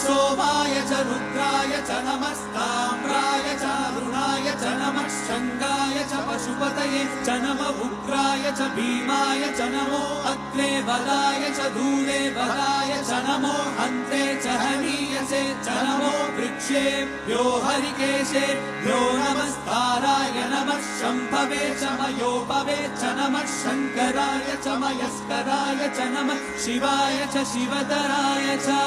सोमाय च रुद्राय च नमस्ताम्राय च अरुणाय च नमः शङ्गाय च पशुपतये च नम उग्राय च भीमाय च नमो अग्रे वदाय च दूरे वदाय च नमो अन्ते च हनीयसे च नमो वृक्षेभ्यो हरिकेशेभ्यो नमस्ताराय नमः शम्भवे च मयोपवे च नमः शङ्कराय च मयस्कराय च नमः शिवाय च शिवतराय च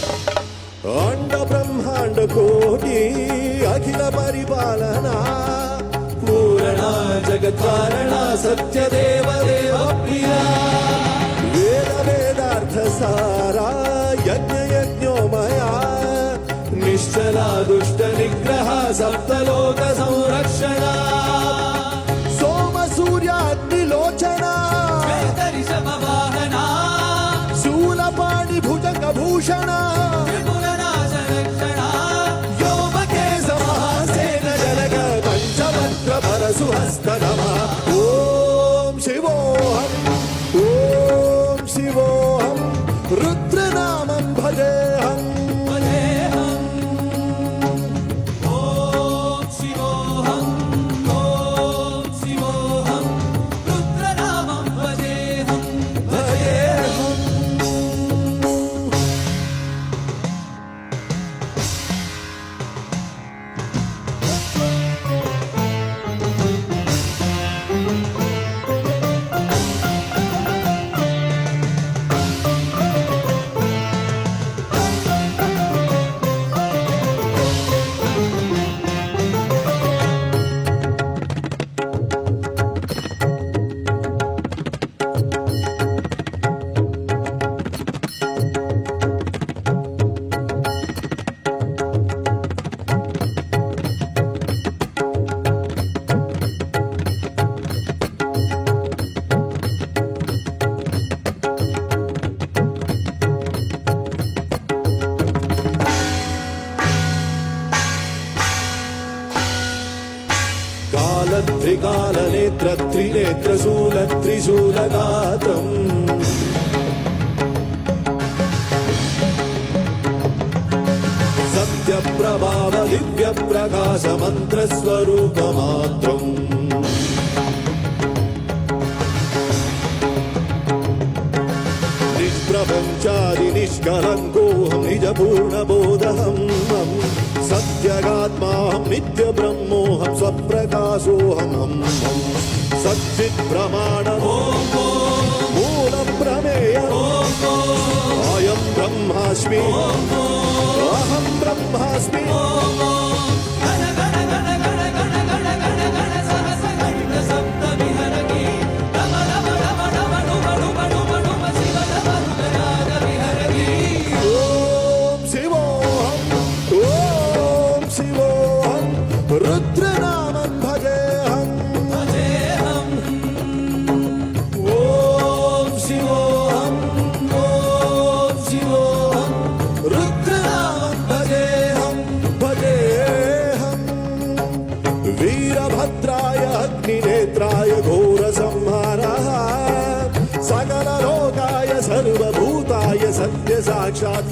अंड ब्रह्मांड कोटी अखिल परिपालना पूर्णा जगत्कारणा सत्यदेव देव प्रिया वेद वेदार्थ सारा यज्ञ यज्ञोमया निश्चला दुष्ट निग्रह सप्तलोक संरक्षणा सोम सूर्याग्निलोचना वाहना शूलपाणि भुजंग भूषणा सुहस्त नमः ओम शिवोहम रुद्रनामं भजेहम ओम शिवोहम रुद्रनामं भजेहम त्रिकाल नेत्र त्रिनेत्र शूल त्रिशूलगात्रम् सत्य प्रभाव दिव्य प्रकाश मंत्र स्वरूप मात्रम् निष्प्रपंचादि निष्कलङ्कोऽहं निज पूर्ण बोधहम् सत्यगात्माहं नित्य ब्रह्मोऽहं स्वप्रकाशोऽहं सच्चित् प्रमाणम् मूलं प्रमेयम् अयं ब्रह्मास्मि अहं ब्रह्मास्मि रुद्रनामं भजेहम ओम शिवोहम रुद्रनामं भजेहम वीरभद्राय अग्निनेत्राय घोरसंहारः सकललोकाय सर्वभूताय सत्य साक्षात्